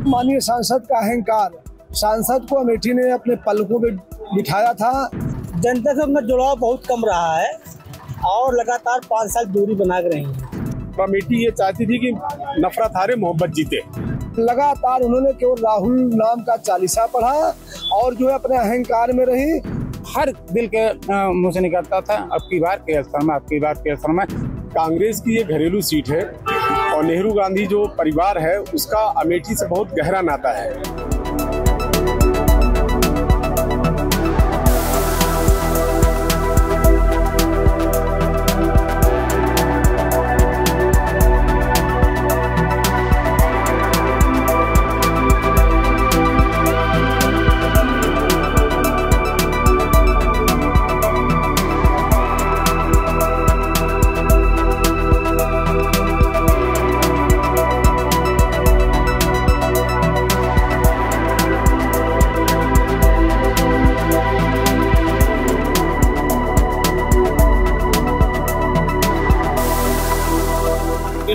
माननीय सांसद का अहंकार, सांसद को अमेठी ने अपने पलकों पे बिठाया था। जनता से अपना जुड़ाव बहुत कम रहा है और लगातार 5 साल दूरी बना के रही है। अमेठी ये चाहती थी कि नफरत हारे मोहब्बत जीते। लगातार उन्होंने केवल राहुल नाम का चालीसा पढ़ा और जो है अपने अहंकार में रही। हर दिल के मुंह से निकलता था अब की बार के शर्मा, अब की बार के शर्मा। कांग्रेस की ये घरेलू सीट है और नेहरू गांधी जो परिवार है उसका अमेठी से बहुत गहरा नाता है।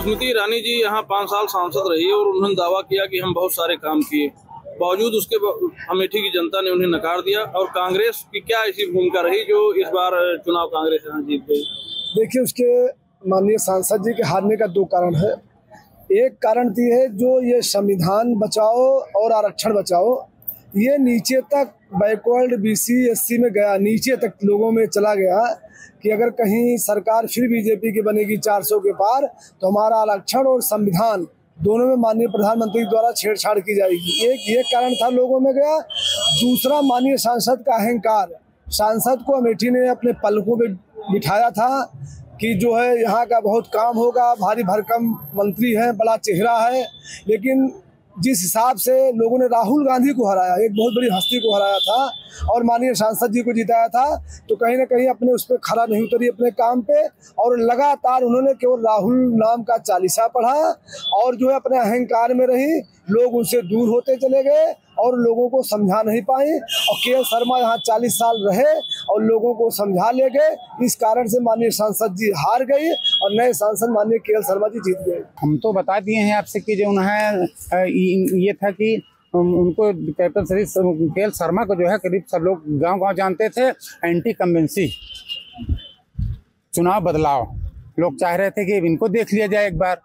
स्मृति ईरानी जी यहाँ 5 साल सांसद रही और उन्होंने दावा किया कि हम बहुत सारे काम किए, बावजूद उसके अमेठी की जनता ने उन्हें नकार दिया। और कांग्रेस की क्या ऐसी भूमिका रही जो इस बार चुनाव कांग्रेस यहाँ जीत गई? देखिए, उसके माननीय सांसद जी के हारने का 2 कारण है। एक कारण ये है जो ये संविधान बचाओ और आरक्षण बचाओ, ये नीचे तक बैकवर्ड BC SC में गया, नीचे तक लोगों में चला गया कि अगर कहीं सरकार फिर बीजेपी की बनेगी 400 के पार तो हमारा आरक्षण और संविधान दोनों में माननीय प्रधानमंत्री द्वारा छेड़छाड़ की जाएगी। एक ये कारण था लोगों में गया। दूसरा, माननीय सांसद का अहंकार, सांसद को अमेठी ने अपने पलकों पे बिठाया था कि जो है यहाँ का बहुत काम होगा, भारी भरकम मंत्री हैं, बड़ा चेहरा है। लेकिन जिस हिसाब से लोगों ने राहुल गांधी को हराया, एक बहुत बड़ी हस्ती को हराया था और माननीय सांसद जी को जिताया था, तो कहीं ना कहीं अपने उस पर खरा नहीं उतरी अपने काम पे। और लगातार उन्होंने केवल राहुल नाम का चालीसा पढ़ा और जो है अपने अहंकार में रही। लोग उनसे दूर होते चले गए और लोगों को समझा नहीं पाए। और KL शर्मा यहाँ 40 साल रहे और लोगों को समझा ले गए। इस कारण से माननीय सांसद जी हार गई और नए सांसद माननीय KL शर्मा जी जीत गए। हम तो बता दिए हैं आपसे कि जो उन्हें ये था कि उनको कैप्टन श्री KL शर्मा को जो है करीब सब लोग गांव-गांव जानते थे। एंटी कन्वेंसी चुनाव बदलाव लोग चाह रहे थे कि इनको देख लिया जाए एक बार।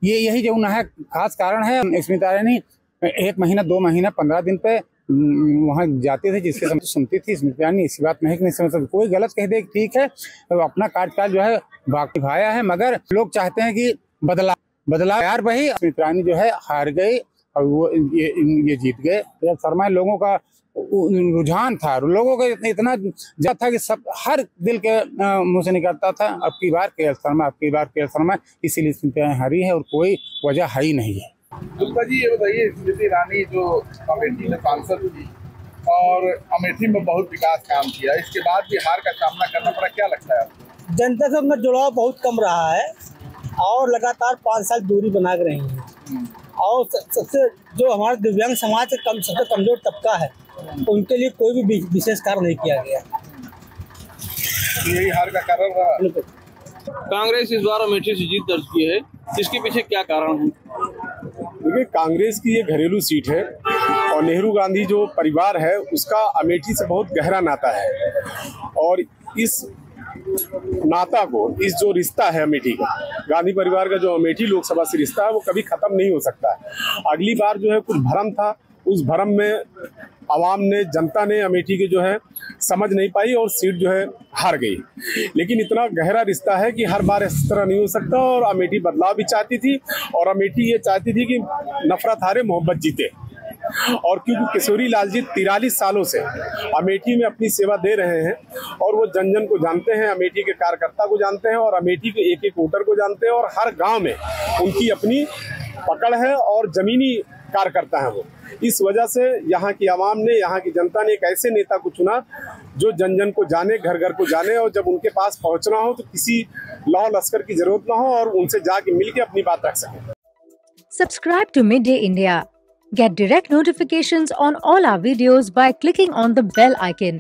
यही जो उन्हें खास कारण है। स्मृति ईरानी 1 महीना 2 महीना 15 दिन पे वहाँ जाती थी, जिसके समझ सुनती थी। स्मृति ईरानी इसी बात नहीं कि नहीं, कोई गलत कह दे ठीक है, तो अपना कार्यकाल जो है बाकी भाया है, मगर लोग चाहते हैं कि बदलाव यार वही। स्मृति ईरानी जो है हार गई और वो ये जीत गए। KL शर्मा लोगों का रुझान था, लोगों का इतना ज्यादा था कि सब हर दिल के मुंह से निकलता था अब की बार KL शर्मा, अब की बार KL शर्मा। इसीलिए स्मृति ईरानी हारी है और कोई वजह है ही नहीं है। दुर्गा जी, ये बताइए, स्मृति ईरानी जो अमेठी में सांसद थी और अमेठी में बहुत विकास काम किया, इसके बाद भी हार का सामना करना पड़ा, क्या लगता है आपको? जनता से अपना जुड़ाव बहुत कम रहा है और लगातार 5 साल दूरी बना के रही है। और सबसे जो हमारे दिव्यांग समाज से सबसे कमजोर तबका है, उनके लिए कोई भी विशेष कार्य नहीं किया गया। यही हार का कारण रहा। कांग्रेस इस बार अमेठी से जीत दर्ज की है, इसके पीछे क्या कारण है? देखिए, कांग्रेस की ये घरेलू सीट है और नेहरू गांधी जो परिवार है उसका अमेठी से बहुत गहरा नाता है। और इस नाता को, इस जो रिश्ता है अमेठी का, गांधी परिवार का जो अमेठी लोकसभा से रिश्ता है, वो कभी खत्म नहीं हो सकता है। अगली बार जो है कुछ भ्रम था, उस भ्रम में आवाम ने, जनता ने अमेठी के जो है समझ नहीं पाई और सीट जो है हार गई। लेकिन इतना गहरा रिश्ता है कि हर बार इस तरह नहीं हो सकता और अमेठी बदलाव भी चाहती थी और अमेठी ये चाहती थी कि नफरत हारे मोहब्बत जीते। और क्योंकि किशोरी लाल जी 43 सालों से अमेठी में अपनी सेवा दे रहे हैं और वो जन जन को जानते हैं, अमेठी के कार्यकर्ता को जानते हैं और अमेठी के एक एक वोटर को जानते हैं और हर गांव में उनकी अपनी पकड़ है और जमीनी कार्यकर्ता है वो। इस वजह से यहाँ की आवाम ने, यहाँ की जनता ने एक ऐसे नेता को चुना जो जन जन को जाने, घर घर को जाने और जब उनके पास पहुँचना हो तो किसी लौ लश्कर की जरूरत ना हो और उनसे जाके मिल के अपनी बात रख सके। Subscribe to Midday India. Get direct notifications on all our videos by clicking on the bell icon.